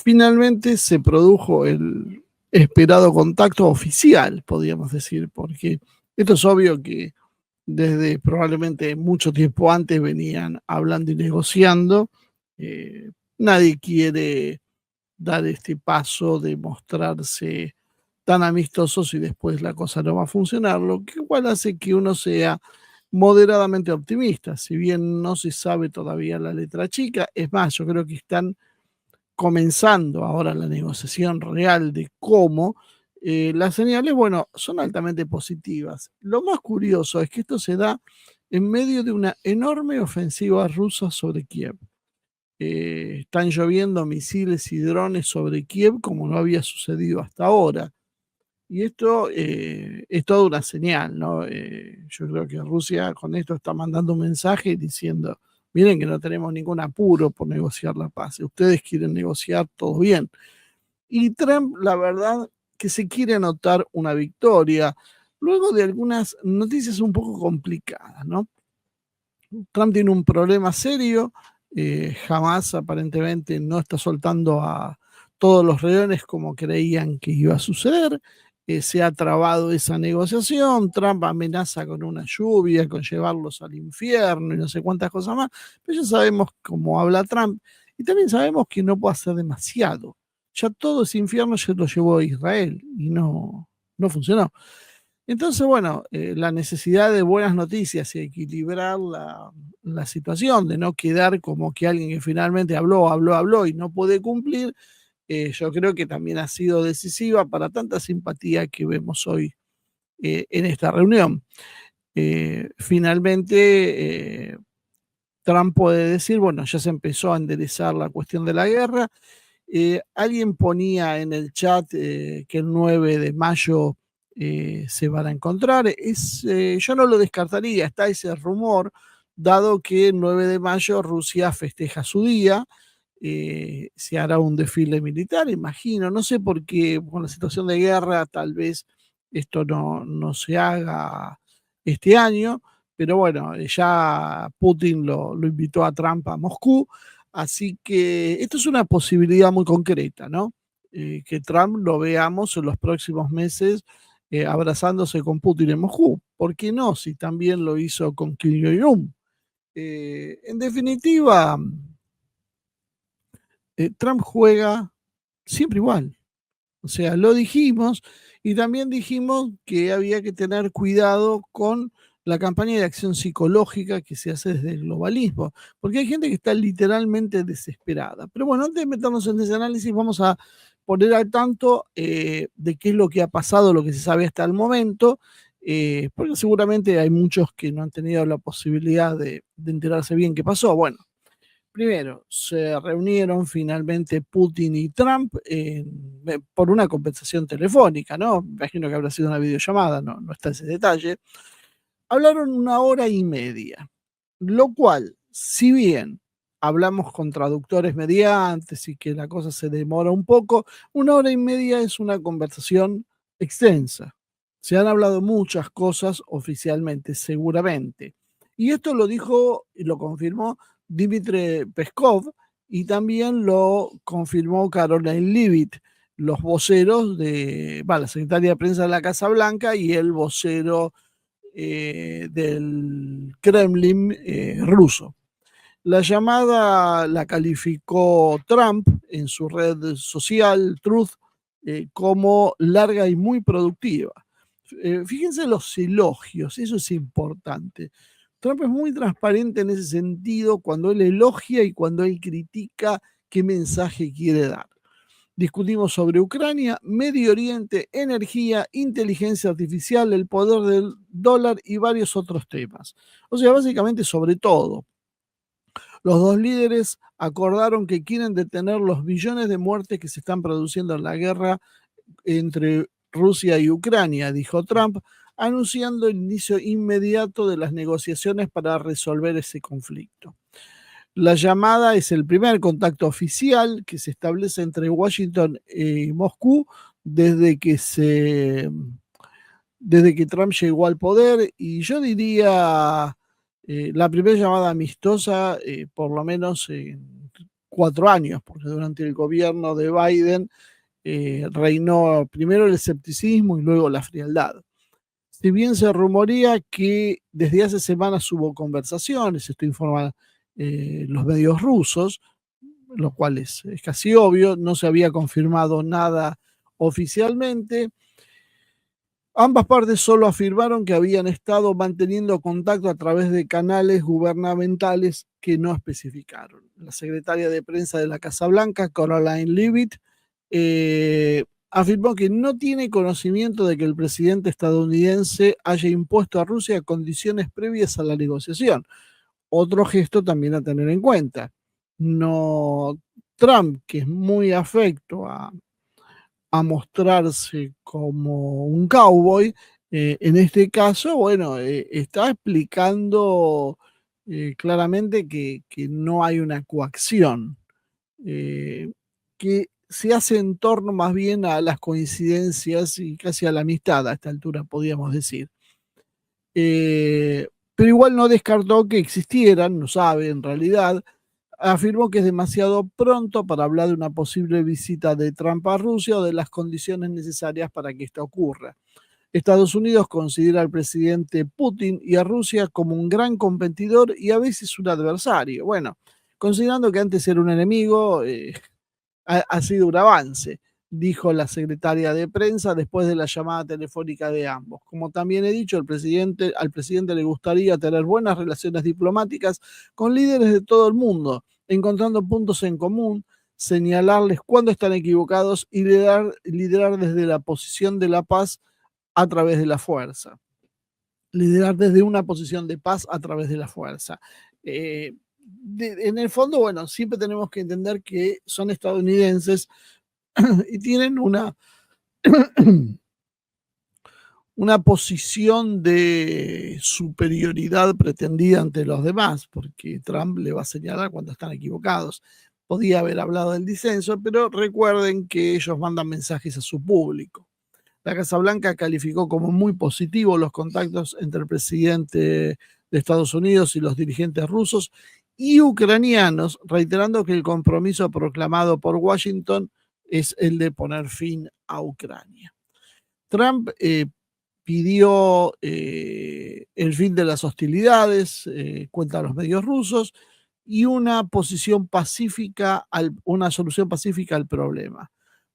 finalmente se produjo el esperado contacto oficial, podríamos decir, porque esto es obvio que desde probablemente mucho tiempo antes venían hablando y negociando. Nadie quiere dar este paso de mostrarse tan amistosos y después la cosa no va a funcionar, lo que igual hace que uno sea moderadamente optimista, si bien no se sabe todavía la letra chica. Es más, yo creo que están comenzando ahora la negociación real de cómo. Las señales, bueno, son altamente positivas. Lo más curioso es que esto se da en medio de una enorme ofensiva rusa sobre Kiev. Están lloviendo misiles y drones sobre Kiev como no había sucedido hasta ahora. Y esto es toda una señal, ¿no? Yo creo que Rusia con esto está mandando un mensaje diciendo, miren que no tenemos ningún apuro por negociar la paz. Si ustedes quieren negociar, todo bien. Y Trump, la verdad, que se quiere anotar una victoria, luego de algunas noticias un poco complicadas, ¿no? Trump tiene un problema serio, jamás aparentemente no está soltando a todos los rehenes como creían que iba a suceder. Se ha trabado esa negociación, Trump amenaza con una lluvia, con llevarlos al infierno y no sé cuántas cosas más, pero ya sabemos cómo habla Trump y también sabemos que no puede hacer demasiado. Ya todo ese infierno se lo llevó a Israel y no funcionó. Entonces, bueno, la necesidad de buenas noticias y equilibrar la situación, de no quedar como que alguien que finalmente habló y no puede cumplir, yo creo que también ha sido decisiva para tanta simpatía que vemos hoy en esta reunión. Finalmente, Trump puede decir, bueno, ya se empezó a enderezar la cuestión de la guerra. Alguien ponía en el chat que el 9 de mayo se van a encontrar. Yo no lo descartaría, está ese rumor, dado que el 9 de mayo Rusia festeja su día. Se hará un desfile militar, imagino. No sé por qué, con la situación de guerra, tal vez esto no se haga este año, pero bueno, ya Putin lo invitó a Trump a Moscú. Así que esto es una posibilidad muy concreta, ¿no? Que Trump lo veamos en los próximos meses abrazándose con Putin en Moscú. ¿Por qué no? Si también lo hizo con Kim Jong-un. En definitiva, Trump juega siempre igual. O sea, lo dijimos y también dijimos que había que tener cuidado con la campaña de acción psicológica que se hace desde el globalismo, porque hay gente que está literalmente desesperada. Pero bueno, antes de meternos en ese análisis, vamos a poner al tanto de qué es lo que ha pasado, lo que se sabe hasta el momento, porque seguramente hay muchos que no han tenido la posibilidad de enterarse bien qué pasó. Bueno, primero, se reunieron finalmente Putin y Trump por una compensación telefónica, ¿no? Me imagino que habrá sido una videollamada, no está ese detalle. Hablaron una hora y media, lo cual, si bien hablamos con traductores mediantes y que la cosa se demora un poco, una hora y media es una conversación extensa. Se han hablado muchas cosas oficialmente, seguramente. Y esto lo dijo y lo confirmó Dmitry Peskov y también lo confirmó Caroline Leavitt, los voceros de, la secretaria de prensa de la Casa Blanca y el vocero del Kremlin ruso. La llamada la calificó Trump en su red social Truth como larga y muy productiva. Fíjense los elogios, eso es importante. Trump es muy transparente en ese sentido cuando él elogia y cuando él critica qué mensaje quiere dar. Discutimos sobre Ucrania, Medio Oriente, energía, inteligencia artificial, el poder del dólar y varios otros temas. O sea, básicamente sobre todo. Los dos líderes acordaron que quieren detener los billones de muertes que se están produciendo en la guerra entre Rusia y Ucrania, dijo Trump, anunciando el inicio inmediato de las negociaciones para resolver ese conflicto. La llamada es el primer contacto oficial que se establece entre Washington y Moscú desde que desde que Trump llegó al poder, y yo diría la primera llamada amistosa, por lo menos en 4 años, porque durante el gobierno de Biden reinó primero el escepticismo y luego la frialdad. Si bien se rumorea que desde hace semanas hubo conversaciones, esto informan los medios rusos, lo cual es casi obvio, no se había confirmado nada oficialmente. Ambas partes solo afirmaron que habían estado manteniendo contacto a través de canales gubernamentales que no especificaron. La secretaria de prensa de la Casa Blanca, Caroline Leavitt, afirmó que no tiene conocimiento de que el presidente estadounidense haya impuesto a Rusia condiciones previas a la negociación. Otro gesto también a tener en cuenta. No, Trump, que es muy afecto a mostrarse como un cowboy, en este caso, bueno, está explicando claramente que no hay una coacción, eh, que se hace en torno más bien a las coincidencias y casi a la amistad a esta altura, podríamos decir. Pero igual no descartó que existieran, no sabe en realidad, afirmó que es demasiado pronto para hablar de una posible visita de Trump a Rusia o de las condiciones necesarias para que esto ocurra. Estados Unidos considera al presidente Putin y a Rusia como un gran competidor y a veces un adversario. Bueno, considerando que antes era un enemigo, ha sido un avance, dijo la secretaria de prensa después de la llamada telefónica de ambos. Como también he dicho, al presidente le gustaría tener buenas relaciones diplomáticas con líderes de todo el mundo, encontrando puntos en común, señalarles cuándo están equivocados y liderar desde la posición de la paz a través de la fuerza. Liderar desde una posición de paz a través de la fuerza. En el fondo, bueno, siempre tenemos que entender que son estadounidenses y tienen una posición de superioridad pretendida ante los demás, porque Trump le va a señalar cuando están equivocados. Podía haber hablado del disenso, pero recuerden que ellos mandan mensajes a su público. La Casa Blanca calificó como muy positivo los contactos entre el presidente de Estados Unidos y los dirigentes rusos y ucranianos, reiterando que el compromiso proclamado por Washington es el de poner fin a Ucrania. Trump pidió el fin de las hostilidades, cuentan los medios rusos, y una solución pacífica al problema.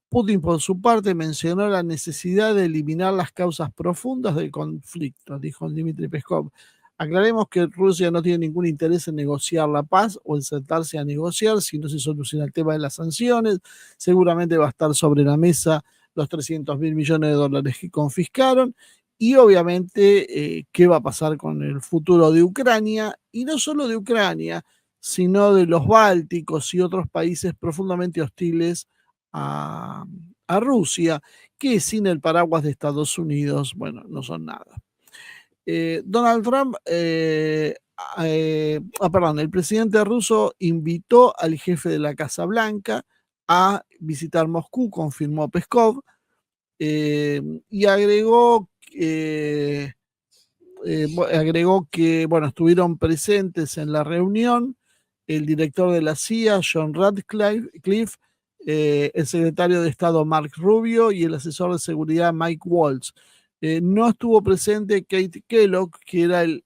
Putin, por su parte, mencionó la necesidad de eliminar las causas profundas del conflicto, dijo Dmitry Peskov. Aclaremos que Rusia no tiene ningún interés en negociar la paz o en sentarse a negociar si no se soluciona el tema de las sanciones. Seguramente va a estar sobre la mesa los 300.000 millones de dólares que confiscaron y obviamente qué va a pasar con el futuro de Ucrania, y no solo de Ucrania, sino de los bálticos y otros países profundamente hostiles a Rusia, que sin el paraguas de Estados Unidos, bueno, no son nada. Donald Trump, perdón, el presidente ruso invitó al jefe de la Casa Blanca a visitar Moscú, confirmó Peskov, y agregó que, bueno, estuvieron presentes en la reunión el director de la CIA, John Ratcliffe, el secretario de Estado Mark Rubio y el asesor de seguridad Mike Waltz. No estuvo presente Kate Kellogg, que era el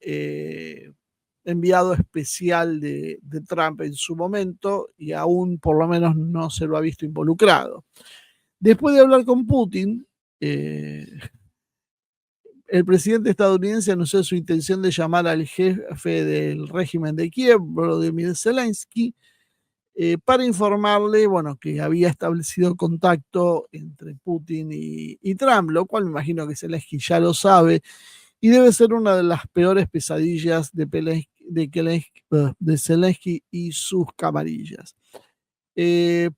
enviado especial de Trump en su momento y aún por lo menos no se lo ha visto involucrado. Después de hablar con Putin, el presidente estadounidense anunció su intención de llamar al jefe del régimen de Kiev, Volodymyr Zelensky, para informarle, bueno, que había establecido contacto entre Putin y Trump, lo cual me imagino que Zelensky ya lo sabe y debe ser una de las peores pesadillas de Zelensky y sus camarillas.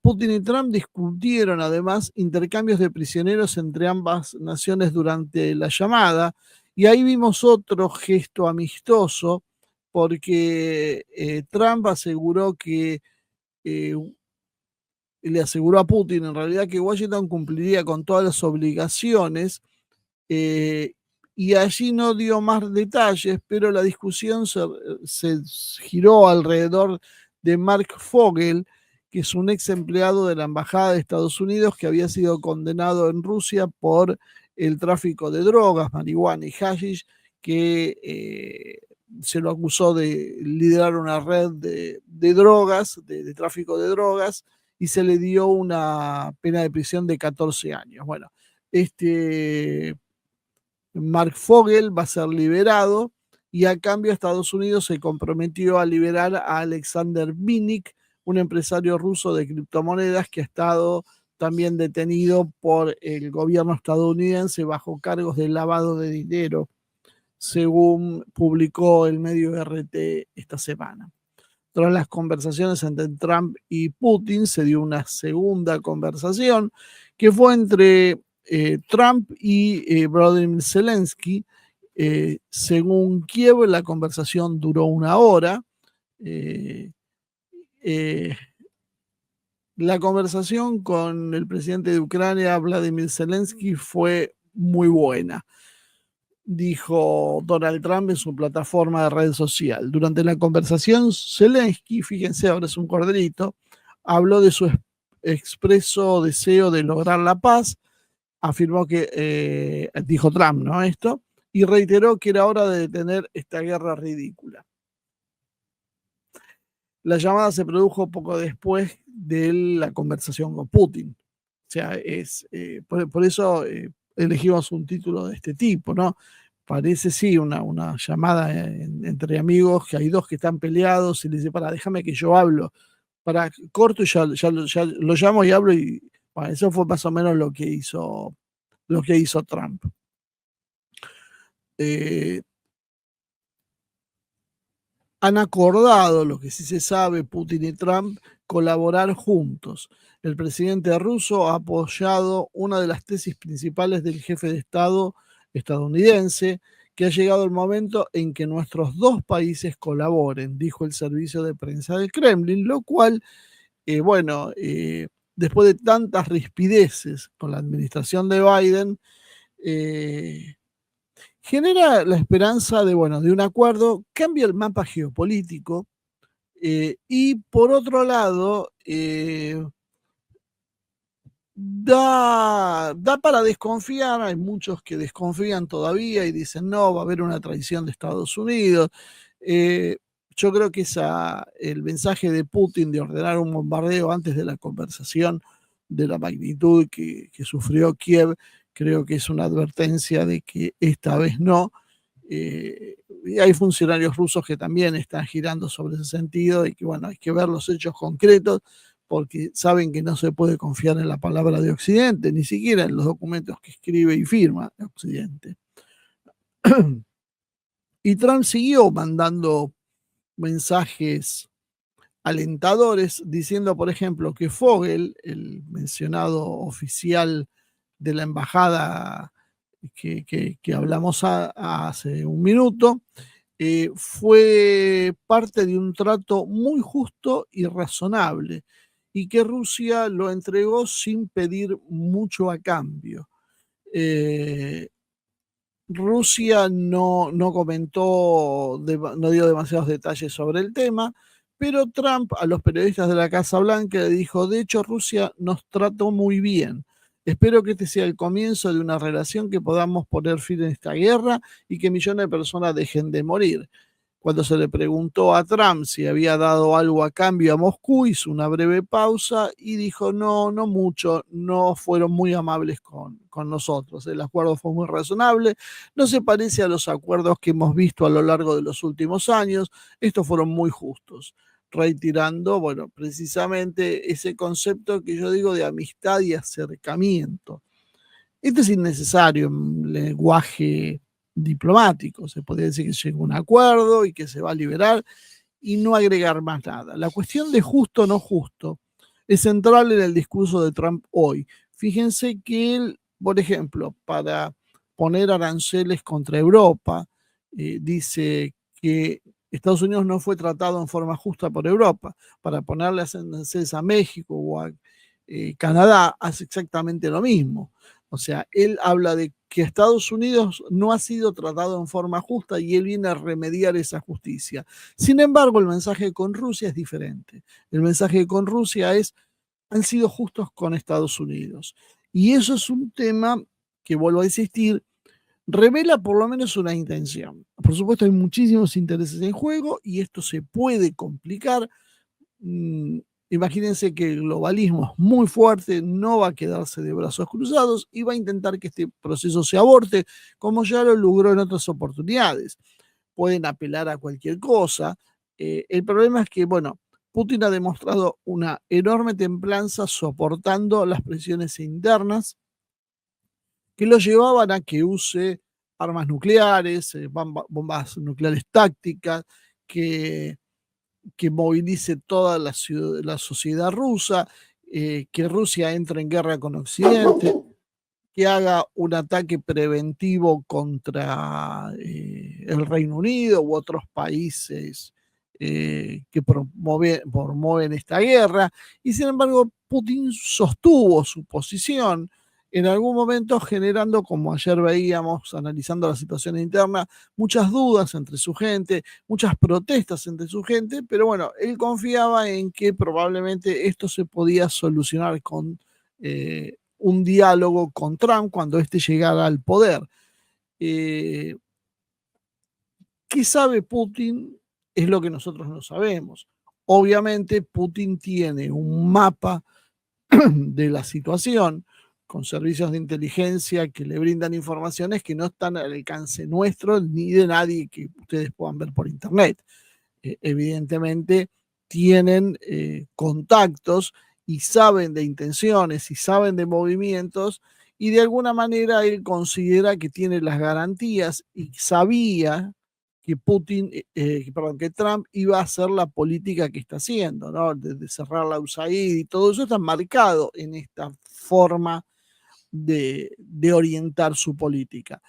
Putin y Trump discutieron además intercambios de prisioneros entre ambas naciones durante la llamada, y ahí vimos otro gesto amistoso porque Trump aseguró que le aseguró a Putin en realidad que Washington cumpliría con todas las obligaciones, y allí no dio más detalles, pero la discusión se giró alrededor de Mark Fogel, que es un ex empleado de la Embajada de Estados Unidos que había sido condenado en Rusia por el tráfico de drogas, marihuana y hashish, que se lo acusó de liderar una red de drogas, de tráfico de drogas, y se le dio una pena de prisión de 14 años. Bueno, este Mark Fogel va a ser liberado y a cambio Estados Unidos se comprometió a liberar a Alexander Vinnik, un empresario ruso de criptomonedas que ha estado también detenido por el gobierno estadounidense bajo cargos de lavado de dinero, según publicó el medio RT esta semana. Tras las conversaciones entre Trump y Putin, se dio una segunda conversación que fue entre Trump y Volodymyr Zelensky. Según Kiev, la conversación duró 1 hora. Eh, eh, la conversación con el presidente de Ucrania, Vladimir Zelensky, fue muy buena, dijo Donald Trump en su plataforma de red social. Durante la conversación, Zelensky, fíjense, ahora es un corderito, habló de su expreso deseo de lograr la paz, afirmó que, dijo Trump, ¿no? Esto, y reiteró que era hora de detener esta guerra ridícula. La llamada se produjo poco después de la conversación con Putin. O sea, por eso elegimos un título de este tipo, ¿no? Parece sí una llamada entre amigos, que hay dos que están peleados y le dice, déjame que yo hablo, corto y ya lo llamo y hablo y bueno, eso fue más o menos lo que hizo Trump. Han acordado, lo que sí se sabe, Putin y Trump, colaborar juntos. El presidente ruso ha apoyado una de las tesis principales del jefe de Estado estadounidense, que ha llegado el momento en que nuestros dos países colaboren, dijo el servicio de prensa del Kremlin, lo cual, después de tantas rispideces con la administración de Biden, genera la esperanza de un acuerdo, cambia el mapa geopolítico y por otro lado da para desconfiar, hay muchos que desconfían todavía y dicen no, va a haber una traición de Estados Unidos. Yo creo que el mensaje de Putin de ordenar un bombardeo antes de la conversación de la magnitud que sufrió Kiev, creo que es una advertencia de que esta vez no. Y hay funcionarios rusos que también están girando sobre ese sentido y que hay que ver los hechos concretos porque saben que no se puede confiar en la palabra de Occidente, ni siquiera en los documentos que escribe y firma Occidente. Y Trump siguió mandando mensajes alentadores, diciendo, por ejemplo, que Fogel, el mencionado oficial de la embajada que hablamos hace un minuto, fue parte de un trato muy justo y razonable y que Rusia lo entregó sin pedir mucho a cambio. Rusia no comentó, no dio demasiados detalles sobre el tema, pero Trump a los periodistas de la Casa Blanca le dijo, de hecho Rusia nos trató muy bien. Espero que este sea el comienzo de una relación que podamos poner fin a esta guerra y que millones de personas dejen de morir. Cuando se le preguntó a Trump si había dado algo a cambio a Moscú, hizo una breve pausa y dijo, no mucho, no fueron muy amables con nosotros. El acuerdo fue muy razonable, no se parece a los acuerdos que hemos visto a lo largo de los últimos años, estos fueron muy justos, reiterando, precisamente ese concepto que yo digo de amistad y acercamiento. Este es innecesario en lenguaje diplomático, se podría decir que llegó a un acuerdo y que se va a liberar y no agregar más nada. La cuestión de justo o no justo es central en el discurso de Trump hoy. Fíjense que él, por ejemplo, para poner aranceles contra Europa, dice que Estados Unidos no fue tratado en forma justa por Europa. Para ponerle aranceles a México o a Canadá, hace exactamente lo mismo. O sea, él habla de que Estados Unidos no ha sido tratado en forma justa y él viene a remediar esa justicia. Sin embargo, el mensaje con Rusia es diferente. El mensaje con Rusia es, han sido justos con Estados Unidos. Y eso es un tema que, vuelvo a insistir, revela por lo menos una intención. Por supuesto, hay muchísimos intereses en juego y esto se puede complicar. Imagínense que el globalismo es muy fuerte, no va a quedarse de brazos cruzados y va a intentar que este proceso se aborte, como ya lo logró en otras oportunidades. Pueden apelar a cualquier cosa. El problema es que, bueno, Putin ha demostrado una enorme templanza soportando las presiones internas que lo llevaban a que use armas nucleares, bombas nucleares tácticas, que, que movilice toda la sociedad rusa, que Rusia entre en guerra con Occidente, que haga un ataque preventivo contra el Reino Unido u otros países que promueven esta guerra. Y sin embargo, Putin sostuvo su posición en algún momento generando, como ayer veíamos, analizando la situación interna, muchas dudas entre su gente, muchas protestas entre su gente, pero bueno, él confiaba en que probablemente esto se podía solucionar con un diálogo con Trump cuando éste llegara al poder. Eh, ¿Qué sabe Putin? Es lo que nosotros no sabemos. Obviamente Putin tiene un mapa de la situación con servicios de inteligencia que le brindan informaciones que no están al alcance nuestro ni de nadie que ustedes puedan ver por internet. Evidentemente tienen contactos y saben de intenciones y saben de movimientos y de alguna manera él considera que tiene las garantías y sabía que perdón, que Trump iba a hacer la política que está haciendo, ¿no? De cerrar la USAID y todo eso está marcado en esta forma de orientar su política.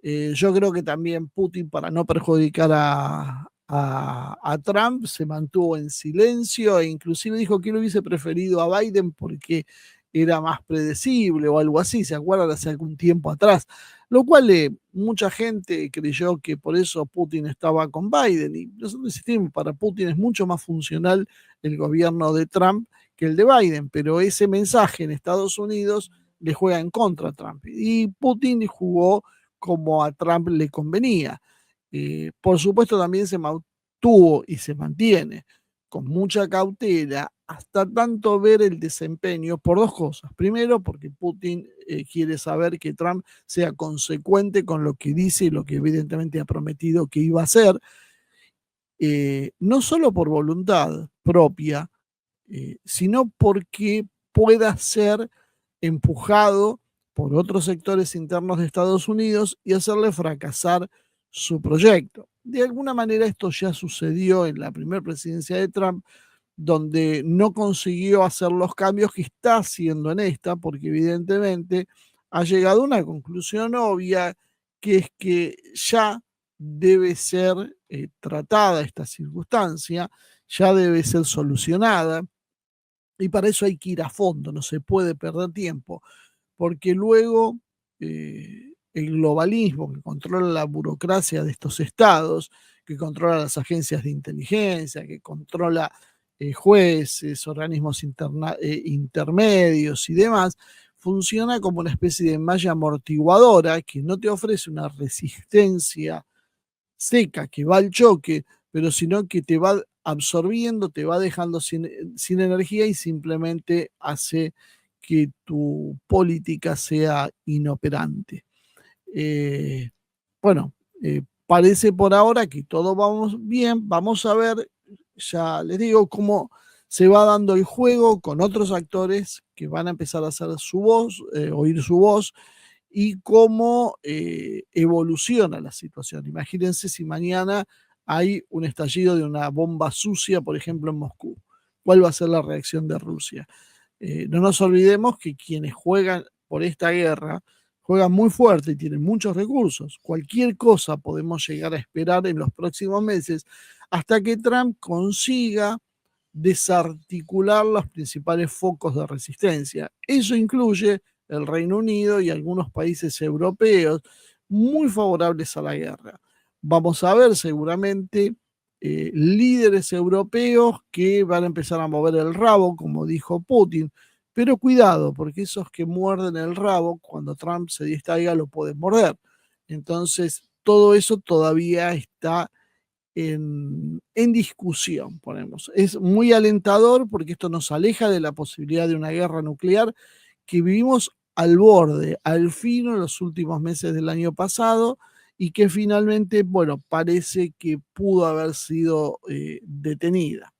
Yo creo que también Putin, para no perjudicar a Trump, se mantuvo en silencio e inclusive dijo que él hubiese preferido a Biden porque era más predecible o algo así, ¿se acuerdan? Hace algún tiempo atrás, lo cual mucha gente creyó que por eso Putin estaba con Biden y nosotros insistimos, para Putin es mucho más funcional el gobierno de Trump que el de Biden, pero ese mensaje en Estados Unidos le juega en contra a Trump y Putin jugó como a Trump le convenía. Por supuesto, también se mantuvo y se mantiene con mucha cautela hasta tanto ver el desempeño por dos cosas. Primero, porque Putin quiere saber que Trump sea consecuente con lo que dice y lo que evidentemente ha prometido que iba a hacer, no solo por voluntad propia, sino porque pueda ser empujado por otros sectores internos de Estados Unidos y hacerle fracasar su proyecto. De alguna manera esto ya sucedió en la primera presidencia de Trump, donde no consiguió hacer los cambios que está haciendo en esta, porque evidentemente ha llegado a una conclusión obvia, que es que ya debe ser tratada esta circunstancia, ya debe ser solucionada, y para eso hay que ir a fondo, no se puede perder tiempo, porque luego el globalismo que controla la burocracia de estos estados, que controla las agencias de inteligencia, que controla jueces, organismos intermedios y demás, funciona como una especie de malla amortiguadora que no te ofrece una resistencia seca que va al choque, pero sino que te va absorbiendo, te va dejando sin energía y simplemente hace que tu política sea inoperante. Eh, bueno, parece por ahora que todo vamos bien. Vamos a ver, ya les digo, cómo se va dando el juego con otros actores que van a empezar a hacer su voz, oír su voz y cómo evoluciona la situación. Imagínense si mañana hay un estallido de una bomba sucia, por ejemplo, en Moscú. ¿Cuál va a ser la reacción de Rusia? No nos olvidemos que quienes juegan por esta guerra juegan muy fuerte y tienen muchos recursos. Cualquier cosa podemos llegar a esperar en los próximos meses hasta que Trump consiga desarticular los principales focos de resistencia. Eso incluye el Reino Unido y algunos países europeos muy favorables a la guerra. Vamos a ver seguramente líderes europeos que van a empezar a mover el rabo, como dijo Putin, pero cuidado, porque esos que muerden el rabo, cuando Trump se distraiga, lo pueden morder. Entonces, todo eso todavía está en discusión, ponemos. Es muy alentador porque esto nos aleja de la posibilidad de una guerra nuclear que vivimos al borde, al fino en los últimos meses del año pasado y que finalmente, bueno, parece que pudo haber sido detenida.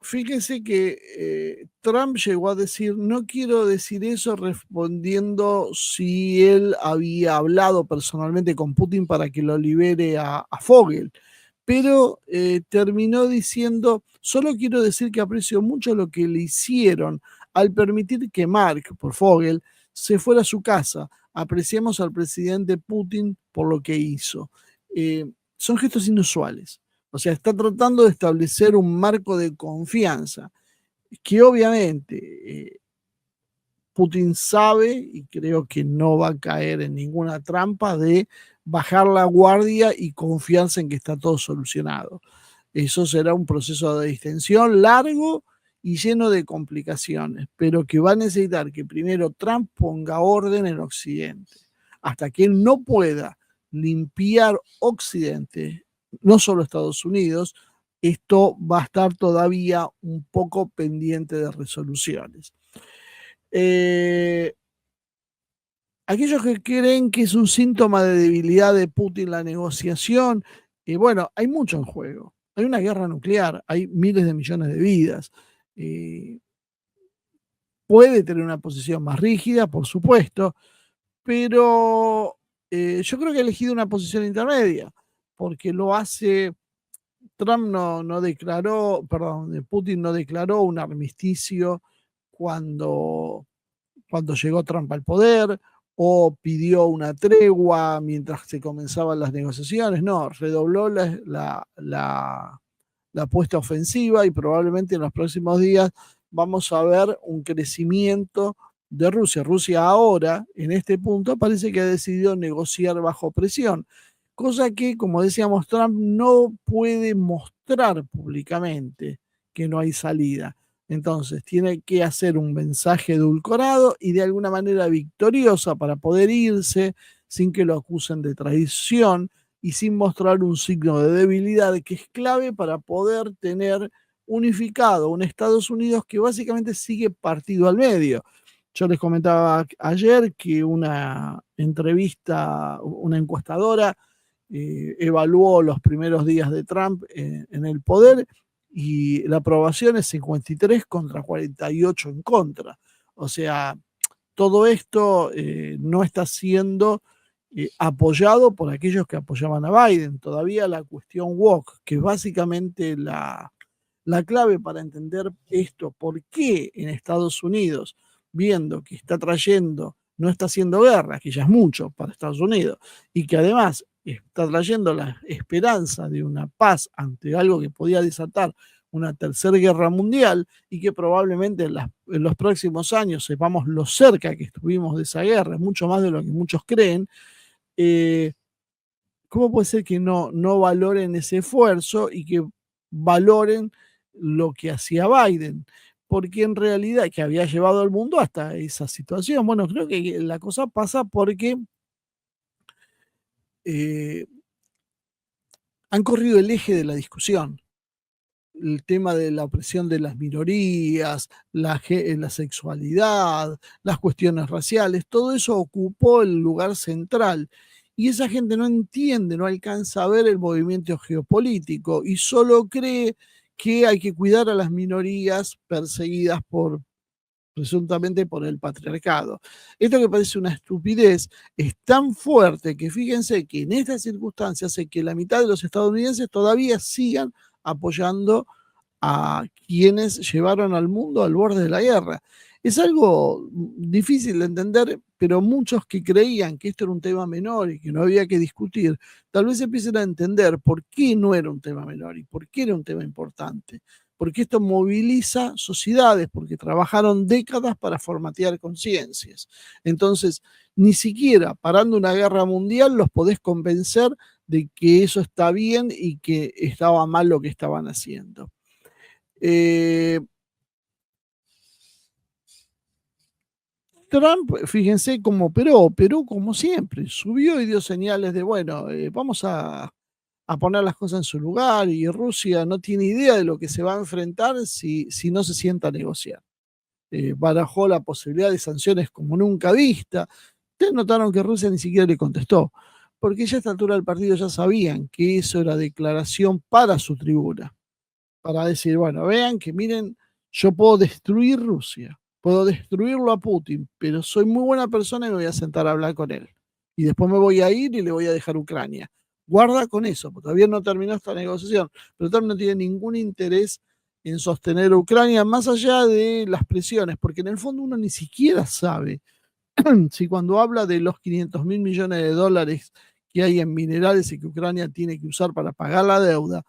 Fíjese que Trump llegó a decir, no quiero decir eso respondiendo si él había hablado personalmente con Putin para que lo libere a Fogel, pero terminó diciendo, solo quiero decir que aprecio mucho lo que le hicieron al permitir que Mark, por Fogel, se fuera a su casa. Apreciamos al presidente Putin por lo que hizo. Son gestos inusuales. O sea, está tratando de establecer un marco de confianza que obviamente Putin sabe y creo que no va a caer en ninguna trampa de bajar la guardia y confianza en que está todo solucionado. Eso será un proceso de distensión largo y lleno de complicaciones, pero que va a necesitar que primero Trump ponga orden en Occidente. Hasta que él no pueda limpiar Occidente, no solo Estados Unidos, esto va a estar todavía un poco pendiente de resoluciones. Aquellos que creen que es un síntoma de debilidad de Putin la negociación, bueno, hay mucho en juego. Hay una guerra nuclear, hay miles de millones de vidas. Puede tener una posición más rígida, por supuesto, pero yo creo que ha elegido una posición intermedia, porque lo hace. Trump no declaró, perdón, Putin no declaró un armisticio cuando llegó Trump al poder o pidió una tregua mientras se comenzaban las negociaciones. No, redobló la apuesta ofensiva y probablemente en los próximos días vamos a ver un crecimiento de Rusia. Rusia ahora, en este punto, parece que ha decidido negociar bajo presión, cosa que, como decíamos, Trump no puede mostrar públicamente que no hay salida. Entonces, tiene que hacer un mensaje edulcorado y de alguna manera victoriosa para poder irse sin que lo acusen de traición y sin mostrar un signo de debilidad que es clave para poder tener unificado un Estados Unidos que básicamente sigue partido al medio. Yo les comentaba ayer que una entrevista, una encuestadora, evaluó los primeros días de Trump en el poder y la aprobación es 53 contra 48 en contra. O sea, todo esto no está siendo apoyado por aquellos que apoyaban a Biden. Todavía la cuestión woke, que es básicamente la clave para entender esto, por qué en Estados Unidos, viendo que está trayendo, no está haciendo guerra, que ya es mucho para Estados Unidos, y que además está trayendo la esperanza de una paz ante algo que podía desatar una tercera guerra mundial y que probablemente en los próximos años sepamos lo cerca que estuvimos de esa guerra, mucho más de lo que muchos creen. ¿Cómo puede ser que no valoren ese esfuerzo y que valoren lo que hacía Biden? Porque en realidad, que había llevado al mundo hasta esa situación. Bueno, creo que la cosa pasa porque eh, han corrido el eje de la discusión. El tema de la opresión de las minorías, la sexualidad, las cuestiones raciales, todo eso ocupó el lugar central. Y esa gente no entiende, no alcanza a ver el movimiento geopolítico y solo cree que hay que cuidar a las minorías perseguidas presuntamente por el patriarcado. Esto que parece una estupidez es tan fuerte que fíjense que en estas circunstancias hace que la mitad de los estadounidenses todavía sigan apoyando a quienes llevaron al mundo al borde de la guerra. Es algo difícil de entender, pero muchos que creían que esto era un tema menor y que no había que discutir, tal vez empiecen a entender por qué no era un tema menor y por qué era un tema importante. porque esto moviliza sociedades, porque trabajaron décadas para formatear conciencias. Entonces, ni siquiera parando una guerra mundial los podés convencer de que eso está bien y que estaba mal lo que estaban haciendo. Trump, fíjense cómo operó como siempre, subió y dio señales de, bueno, vamos a poner las cosas en su lugar y Rusia no tiene idea de lo que se va a enfrentar si no se sienta a negociar. Barajó la posibilidad de sanciones como nunca vista. Ustedes notaron que Rusia ni siquiera le contestó, porque ya a esta altura del partido ya sabían que eso era declaración para su tribuna, para decir, bueno, vean que miren, yo puedo destruir Rusia, puedo destruirlo a Putin, pero soy muy buena persona y me voy a sentar a hablar con él. Y después me voy a ir y le voy a dejar Ucrania. Guarda con eso, porque todavía no terminó esta negociación, pero Trump no tiene ningún interés en sostener a Ucrania más allá de las presiones, porque en el fondo uno ni siquiera sabe si cuando habla de los 500.000 millones de dólares que hay en minerales y que Ucrania tiene que usar para pagar la deuda,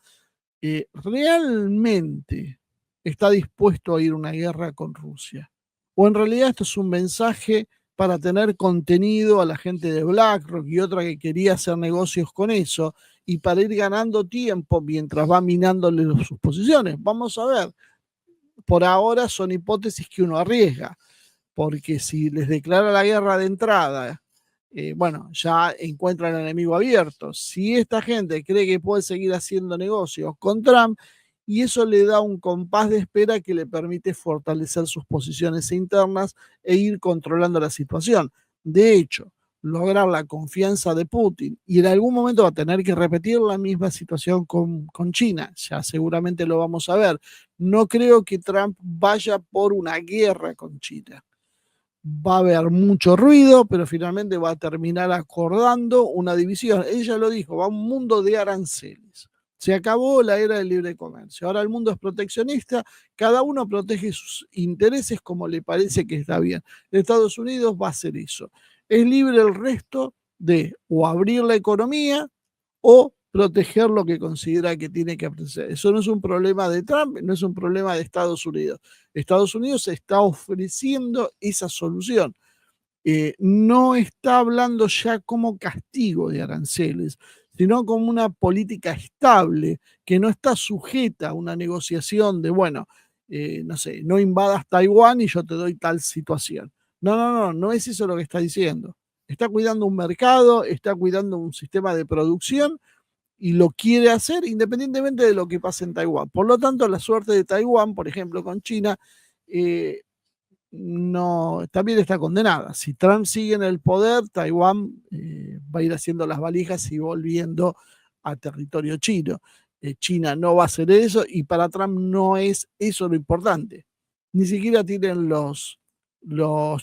realmente está dispuesto a ir a una guerra con Rusia. O en realidad esto es un mensaje para tener contenido a la gente de BlackRock y otra que quería hacer negocios con eso y para ir ganando tiempo mientras va minándole sus posiciones. Vamos a ver. Por ahora son hipótesis que uno arriesga, porque si les declara la guerra de entrada, bueno, ya encuentran al enemigo abierto. Si esta gente cree que puede seguir haciendo negocios con Trump, y eso le da un compás de espera que le permite fortalecer sus posiciones internas e ir controlando la situación. De hecho, lograr la confianza de Putin y en algún momento va a tener que repetir la misma situación con China, ya seguramente lo vamos a ver. No creo que Trump vaya por una guerra con China. Va a haber mucho ruido, pero finalmente va a terminar acordando una división. Ella lo dijo, va a un mundo de aranceles. Se acabó la era del libre comercio. Ahora el mundo es proteccionista, cada uno protege sus intereses como le parece que está bien. Estados Unidos va a hacer eso. Es libre el resto de o abrir la economía o proteger lo que considera que tiene que aprender. Eso no es un problema de Trump, no es un problema de Estados Unidos. Estados Unidos está ofreciendo esa solución. No está hablando ya como castigo de aranceles, sino como una política estable que no está sujeta a una negociación de, bueno, no sé, no invadas Taiwán y yo te doy tal situación. No, no, no, no es eso lo que está diciendo. Está cuidando un mercado, está cuidando un sistema de producción y lo quiere hacer independientemente de lo que pase en Taiwán. Por lo tanto, la suerte de Taiwán, por ejemplo, con China, eh, no, también está condenada. Si Trump sigue en el poder, Taiwán va a ir haciendo las valijas y volviendo a territorio chino. China no va a hacer eso y para Trump no es eso lo importante. Ni siquiera tienen los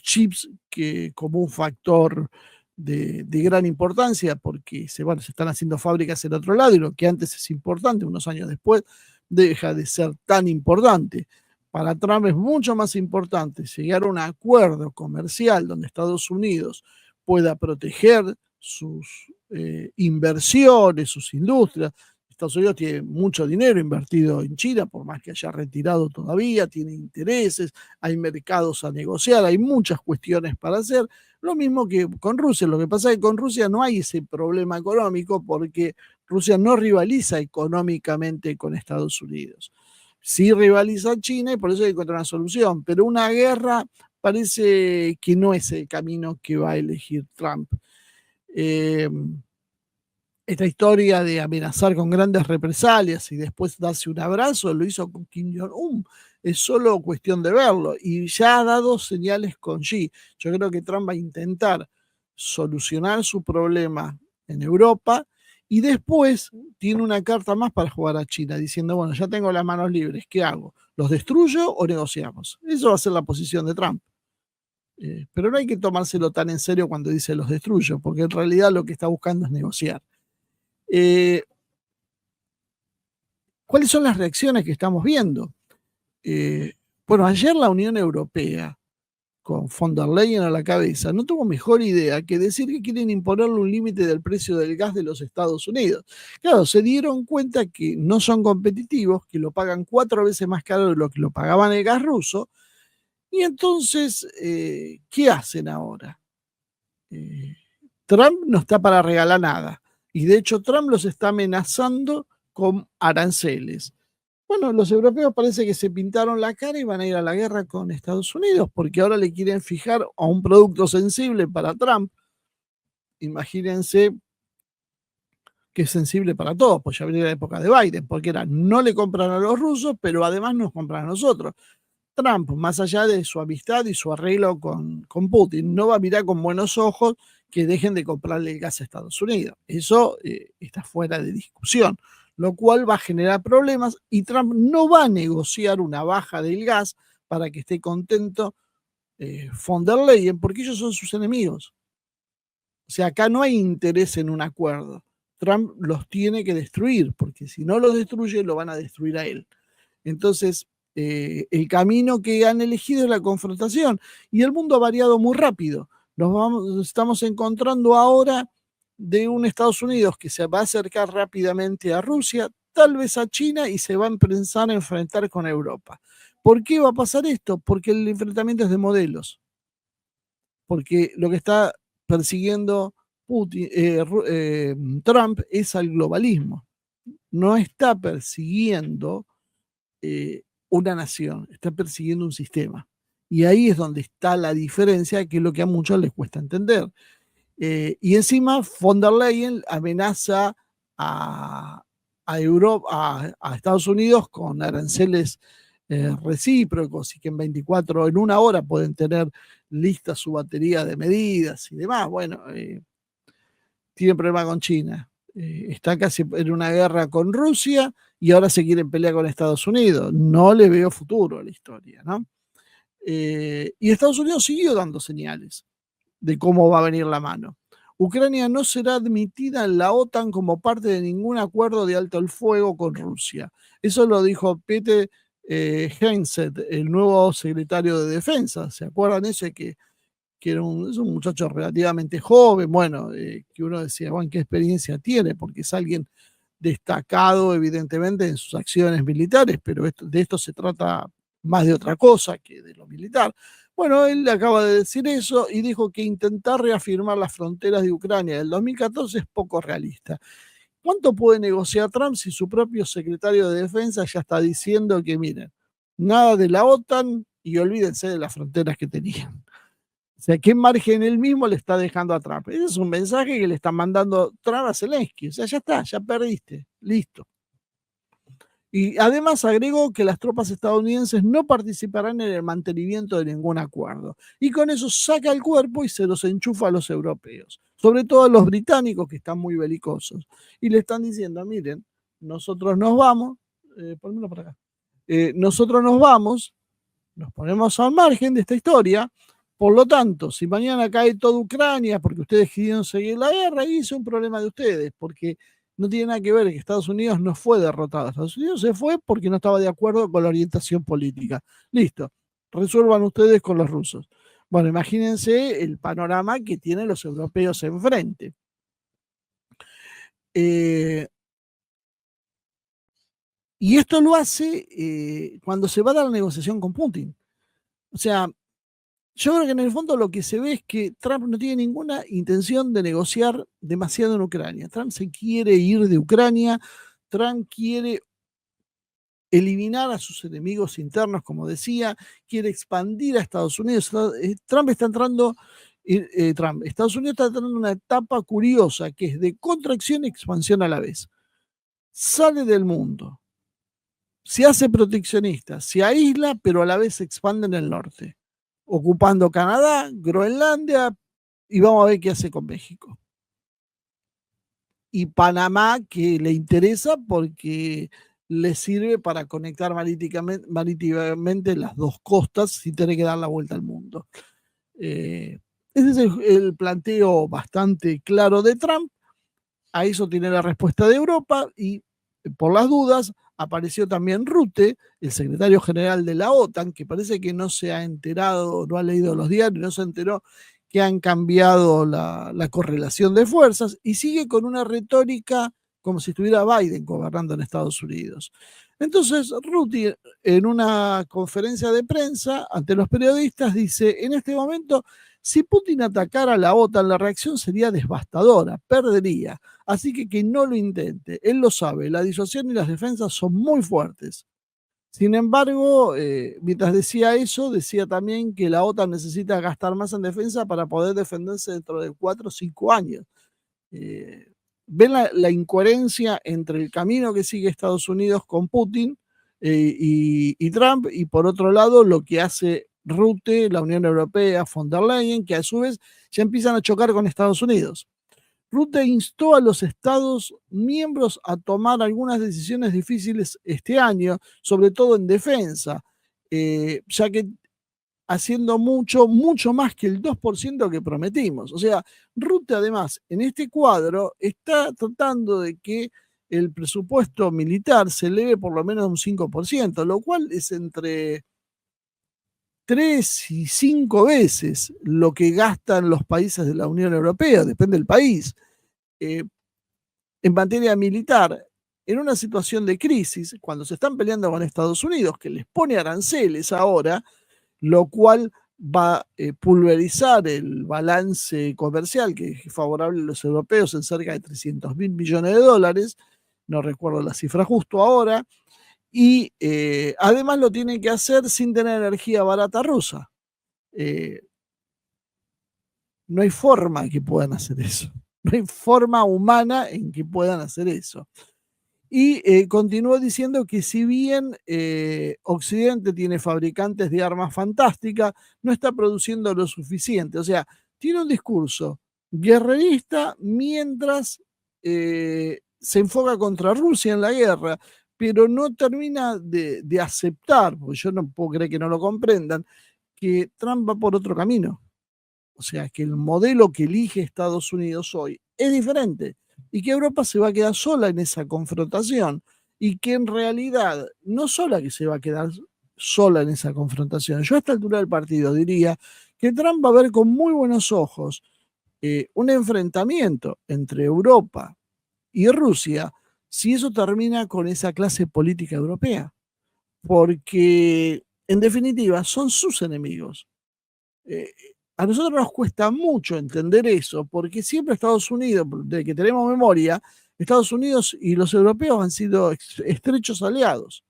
chips que, como un factor de gran importancia, porque bueno, se están haciendo fábricas en otro lado y lo que antes es importante, unos años después, deja de ser tan importante. Para Trump es mucho más importante llegar a un acuerdo comercial donde Estados Unidos pueda proteger sus inversiones, sus industrias. Estados Unidos tiene mucho dinero invertido en China, por más que haya retirado todavía, tiene intereses, hay mercados a negociar, hay muchas cuestiones para hacer. Lo mismo que con Rusia. Lo que pasa es que con Rusia no hay ese problema económico porque Rusia no rivaliza económicamente con Estados Unidos. Sí rivaliza China y por eso hay que encontrar una solución. Pero una guerra parece que no es el camino que va a elegir Trump. Eh, esta historia de amenazar con grandes represalias y después darse un abrazo, lo hizo con Kim Jong-un. Es solo cuestión de verlo. Y ya ha dado señales con Xi. Yo creo que Trump va a intentar solucionar su problema en Europa y después tiene una carta más para jugar a China, diciendo, bueno, ya tengo las manos libres, ¿qué hago? ¿Los destruyo o negociamos? Eso va a ser la posición de Trump. Pero no hay que tomárselo tan en serio cuando dice los destruyo, porque en realidad lo que está buscando es negociar. Eh, ¿Cuáles son las reacciones que estamos viendo? Bueno, ayer la Unión Europea con von der Leyen a la cabeza, no tuvo mejor idea que decir que quieren imponerle un límite del precio del gas de los Estados Unidos. Claro, se dieron cuenta que no son competitivos, que lo pagan 4 veces más caro de lo que lo pagaban el gas ruso, y entonces, ¿qué hacen ahora? Trump no está para regalar nada, y de hecho Trump los está amenazando con aranceles. Bueno, los europeos parece que se pintaron la cara y van a ir a la guerra con Estados Unidos, porque ahora le quieren fijar a un producto sensible para Trump. Imagínense que es sensible para todos, pues ya venía la época de Biden, porque era no le compran a los rusos, pero además nos compran a nosotros. Trump, más allá de su amistad y su arreglo con Putin, no va a mirar con buenos ojos que dejen de comprarle el gas a Estados Unidos. Eso está fuera de discusión, lo cual va a generar problemas y Trump no va a negociar una baja del gas para que esté contento von der Leyen, porque ellos son sus enemigos. O sea, acá no hay interés en un acuerdo. Trump los tiene que destruir, porque si no los destruye, lo van a destruir a él. Entonces, el camino que han elegido es la confrontación y el mundo ha variado muy rápido. Nos estamos encontrando ahora de un Estados Unidos que se va a acercar rápidamente a Rusia, tal vez a China y se va a empezar a enfrentar con Europa. ¿Por qué va a pasar esto? Porque el enfrentamiento es de modelos. Porque lo que está persiguiendo Trump es al globalismo. No está persiguiendo una nación, está persiguiendo un sistema. Y ahí es donde está la diferencia, que es lo que a muchos les cuesta entender. Y encima von der Leyen amenaza a Europa, a Estados Unidos con aranceles recíprocos y que en 1 hora pueden tener lista su batería de medidas y demás. Bueno, tiene problema con China. Está casi en una guerra con Rusia y ahora se quieren pelear con Estados Unidos. No le veo futuro a la historia, ¿no? Y Estados Unidos siguió dando señales de cómo va a venir la mano. Ucrania no será admitida en la OTAN como parte de ningún acuerdo de alto el fuego con Rusia. Eso lo dijo Pete Hegseth, el nuevo secretario de Defensa. ¿Se acuerdan ese que era es un muchacho relativamente joven? Bueno, que uno decía, bueno, ¿qué experiencia tiene? Porque es alguien destacado, evidentemente, en sus acciones militares, pero de esto se trata más de otra cosa que de lo militar. Bueno, él acaba de decir eso y dijo que intentar reafirmar las fronteras de Ucrania del 2014 es poco realista. ¿Cuánto puede negociar Trump si su propio secretario de Defensa ya está diciendo que, miren, nada de la OTAN y olvídense de las fronteras que tenían? O sea, ¿qué margen él mismo le está dejando a Trump? Ese es un mensaje que le está mandando Trump a Zelensky. O sea, ya está, ya perdiste, listo. Y además agregó que las tropas estadounidenses no participarán en el mantenimiento de ningún acuerdo. Y con eso saca el cuerpo y se los enchufa a los europeos, sobre todo a los británicos que están muy belicosos. Y le están diciendo, miren, nosotros nos vamos, ponmelo por acá, nosotros nos vamos, nos ponemos al margen de esta historia. Por lo tanto, si mañana cae toda Ucrania porque ustedes quisieron seguir la guerra, ahí es un problema de ustedes, porque no tiene nada que ver que Estados Unidos no fue derrotado. Estados Unidos se fue porque no estaba de acuerdo con la orientación política. Listo, resuelvan ustedes con los rusos. Bueno, imagínense el panorama que tienen los europeos enfrente. Y esto lo hace cuando se va a dar la negociación con Putin. O sea, yo creo que en el fondo lo que se ve es que Trump no tiene ninguna intención de negociar demasiado en Ucrania. Trump se quiere ir de Ucrania, Trump quiere eliminar a sus enemigos internos, como decía, quiere expandir a Estados Unidos. Estados Unidos está entrando en una etapa curiosa que es de contracción y expansión a la vez. Sale del mundo, se hace proteccionista, se aísla, pero a la vez se expande en el norte, ocupando Canadá, Groenlandia, y vamos a ver qué hace con México. Y Panamá, que le interesa porque le sirve para conectar marítimamente las dos costas sin tener que dar la vuelta al mundo. Ese es el planteo bastante claro de Trump. A eso tiene la respuesta de Europa y, por las dudas, apareció también Rutte, el secretario general de la OTAN, que parece que no se ha enterado, no ha leído los diarios, no se enteró que han cambiado la correlación de fuerzas y sigue con una retórica como si estuviera Biden gobernando en Estados Unidos. Entonces, Rutte, en una conferencia de prensa ante los periodistas, dice, en este momento, si Putin atacara a la OTAN, la reacción sería devastadora, perdería. Así que no lo intente, él lo sabe, la disuasión y las defensas son muy fuertes. Sin embargo, mientras decía eso, decía también que la OTAN necesita gastar más en defensa para poder defenderse dentro de 4 o 5 años. ¿Ven la incoherencia entre el camino que sigue Estados Unidos con Putin y Trump? Y por otro lado, lo que hace Rutte, la Unión Europea, von der Leyen, que a su vez ya empiezan a chocar con Estados Unidos. Rutte instó a los Estados miembros a tomar algunas decisiones difíciles este año, sobre todo en defensa, ya que haciendo mucho, mucho más que el 2% que prometimos. O sea, Rutte además en este cuadro está tratando de que el presupuesto militar se eleve por lo menos un 5%, lo cual es entre 3 y 5 veces lo que gastan los países de la Unión Europea, depende del país. En materia militar, en una situación de crisis, cuando se están peleando con Estados Unidos, que les pone aranceles ahora, lo cual va a pulverizar el balance comercial que es favorable a los europeos en cerca de 300.000 millones de dólares, no recuerdo la cifra justo ahora, y además lo tienen que hacer sin tener energía barata rusa. No hay forma que puedan hacer eso. No hay forma humana en que puedan hacer eso. Y continuó diciendo que si bien Occidente tiene fabricantes de armas fantásticas, no está produciendo lo suficiente. O sea, tiene un discurso guerrerista mientras se enfoca contra Rusia en la guerra, pero no termina de aceptar, porque yo no puedo creer que no lo comprendan, que Trump va por otro camino. O sea, que el modelo que elige Estados Unidos hoy es diferente y que Europa se va a quedar sola en esa confrontación y que en realidad no sola que se va a quedar sola en esa confrontación. Yo a esta altura del partido diría que Trump va a ver con muy buenos ojos un enfrentamiento entre Europa y Rusia si eso termina con esa clase política europea, porque en definitiva son sus enemigos. Eh, a nosotros nos cuesta mucho entender eso, porque siempre Estados Unidos, de que tenemos memoria, Estados Unidos y los europeos han sido estrechos aliados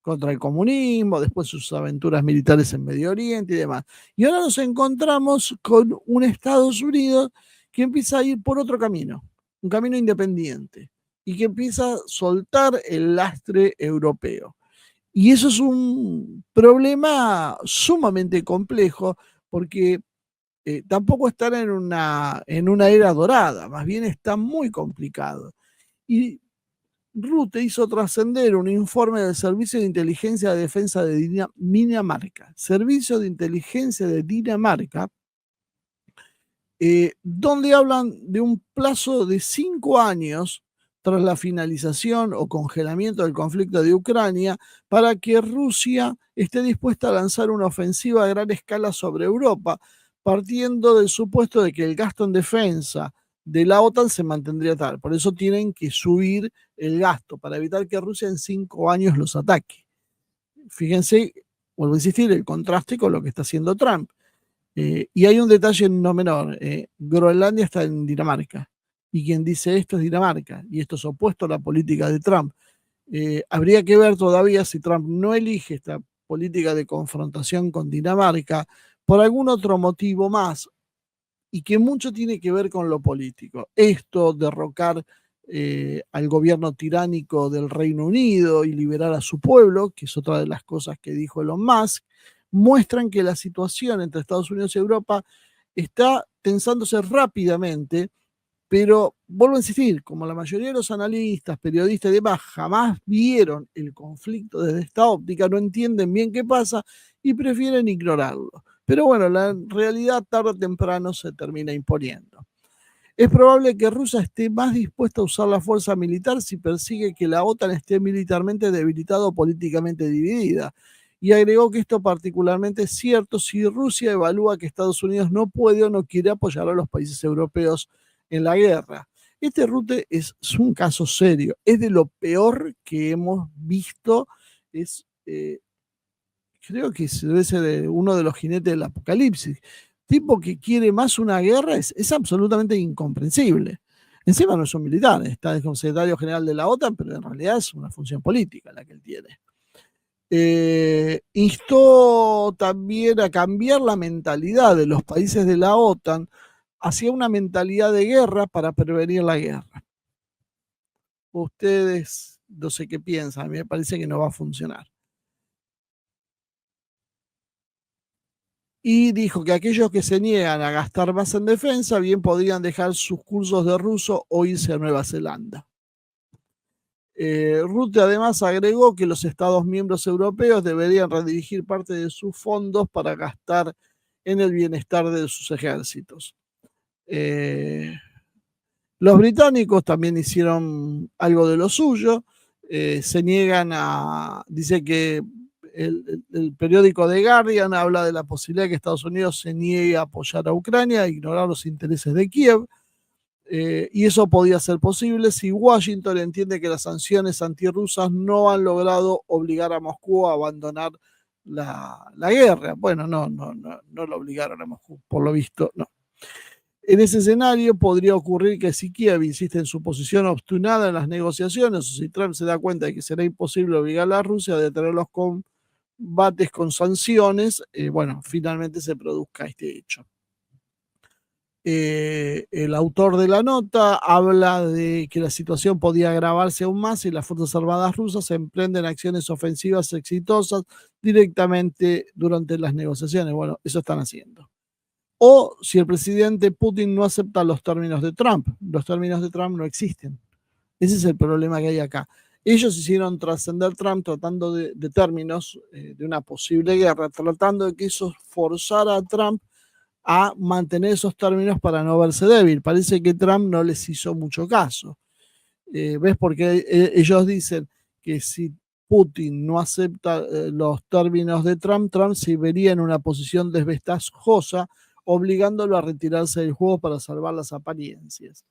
contra el comunismo, después sus aventuras militares en Medio Oriente y demás. Y ahora nos encontramos con un Estados Unidos que empieza a ir por otro camino, un camino independiente, y que empieza a soltar el lastre europeo. Y eso es un problema sumamente complejo porque tampoco están en una era dorada, más bien está muy complicado. Y Rutte hizo trascender un informe del Servicio de Inteligencia de Defensa de Dinamarca, Servicio de Inteligencia de Dinamarca, donde hablan de un plazo de 5 años tras la finalización o congelamiento del conflicto de Ucrania para que Rusia esté dispuesta a lanzar una ofensiva a gran escala sobre Europa, partiendo del supuesto de que el gasto en defensa de la OTAN se mantendría tal. Por eso tienen que subir el gasto para evitar que Rusia en 5 años los ataque. Fíjense, vuelvo a insistir, el contraste con lo que está haciendo Trump. Y hay un detalle no menor, Groenlandia está en Dinamarca, y quien dice esto es Dinamarca, y esto es opuesto a la política de Trump. Habría que ver todavía si Trump no elige esta política de confrontación con Dinamarca por algún otro motivo más, y que mucho tiene que ver con lo político. Esto, derrocar al gobierno tiránico del Reino Unido y liberar a su pueblo, que es otra de las cosas que dijo Elon Musk, muestran que la situación entre Estados Unidos y Europa está tensándose rápidamente, pero vuelvo a insistir, como la mayoría de los analistas, periodistas y demás jamás vieron el conflicto desde esta óptica, no entienden bien qué pasa y prefieren ignorarlo. Pero bueno, la realidad tarde o temprano se termina imponiendo. Es probable que Rusia esté más dispuesta a usar la fuerza militar si persigue que la OTAN esté militarmente debilitada o políticamente dividida. Y agregó que esto particularmente es cierto si Rusia evalúa que Estados Unidos no puede o no quiere apoyar a los países europeos en la guerra. Este Rutte es un caso serio, es de lo peor que hemos visto, creo que debe ser uno de los jinetes del apocalipsis. Tipo que quiere más una guerra es absolutamente incomprensible. Encima no es un militar, está como secretario general de la OTAN, pero en realidad es una función política la que él tiene. Instó también a cambiar la mentalidad de los países de la OTAN hacia una mentalidad de guerra para prevenir la guerra. Ustedes no sé qué piensan, a mí me parece que no va a funcionar. Y dijo que aquellos que se niegan a gastar más en defensa bien podrían dejar sus cursos de ruso o irse a Nueva Zelanda. Rutte además agregó que los Estados miembros europeos deberían redirigir parte de sus fondos para gastar en el bienestar de sus ejércitos. Los británicos también hicieron algo de lo suyo, se niegan dice que el periódico The Guardian habla de la posibilidad de que Estados Unidos se niegue a apoyar a Ucrania, a ignorar los intereses de Kiev, y eso podía ser posible si Washington entiende que las sanciones antirrusas no han logrado obligar a Moscú a abandonar la guerra. Bueno, no lo obligaron a Moscú, por lo visto, no. En ese escenario podría ocurrir que si Kiev insiste en su posición obstinada en las negociaciones, o si Trump se da cuenta de que será imposible obligar a Rusia a detener los combates con sanciones, bueno, finalmente se produzca este hecho. El autor de la nota habla de que la situación podía agravarse aún más si las Fuerzas Armadas rusas emprenden acciones ofensivas exitosas directamente durante las negociaciones. Bueno, eso están haciendo. O si el presidente Putin no acepta los términos de Trump. Los términos de Trump no existen. Ese es el problema que hay acá. Ellos hicieron trascender Trump tratando de términos de una posible guerra, tratando de que eso forzara a Trump a mantener esos términos para no verse débil. Parece que Trump no les hizo mucho caso. ¿Ves? Porque ellos dicen que si Putin no acepta los términos de Trump, Trump se vería en una posición desventajosa, obligándolo a retirarse del juego para salvar las apariencias.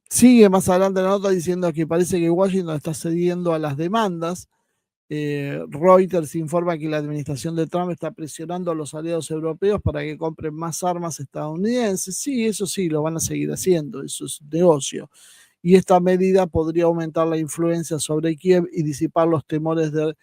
Sigue más adelante la nota diciendo que parece que Washington está cediendo a las demandas. Reuters informa que la administración de Trump está presionando a los aliados europeos para que compren más armas estadounidenses. Sí, eso sí, lo van a seguir haciendo, eso es negocio. Y esta medida podría aumentar la influencia sobre Kiev y disipar los temores de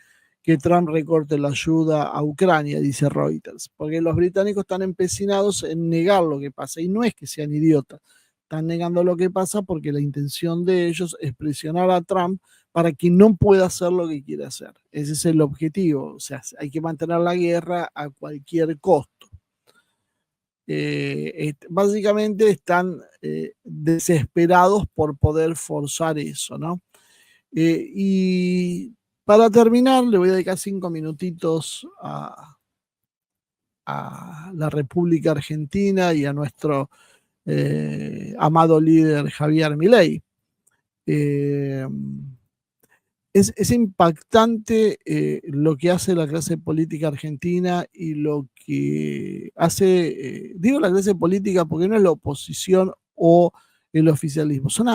que Trump recorte la ayuda a Ucrania, dice Reuters, porque los británicos están empecinados en negar lo que pasa, y no es que sean idiotas, están negando lo que pasa porque la intención de ellos es presionar a Trump para que no pueda hacer lo que quiere hacer. Ese es el objetivo, o sea, hay que mantener la guerra a cualquier costo. Básicamente están desesperados por poder forzar eso, ¿no? Y para terminar, le voy a dedicar 5 minutitos a la República Argentina y a nuestro amado líder Javier Milei. Es impactante lo que hace la clase política argentina y lo que hace, digo la clase política porque no es la oposición o el oficialismo, son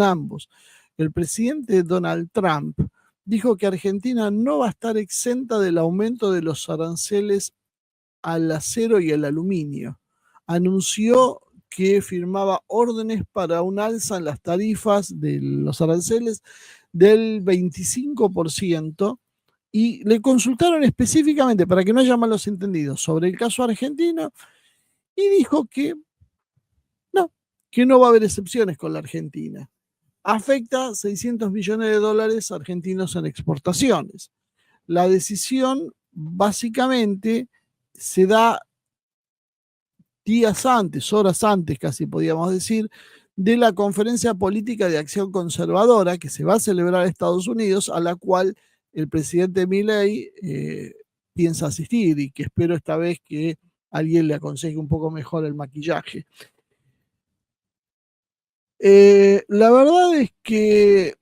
ambos. El presidente Donald Trump dijo que Argentina no va a estar exenta del aumento de los aranceles al acero y al aluminio. Anunció que firmaba órdenes para un alza en las tarifas de los aranceles del 25% y le consultaron específicamente, para que no haya malos entendidos, sobre el caso argentino y dijo que no va a haber excepciones con la Argentina. Afecta 600 millones de dólares argentinos en exportaciones. La decisión básicamente se da días antes, horas antes, casi podríamos decir, de la Conferencia Política de Acción Conservadora que se va a celebrar en Estados Unidos, a la cual el presidente Milei piensa asistir y que espero esta vez que alguien le aconseje un poco mejor el maquillaje. La verdad es que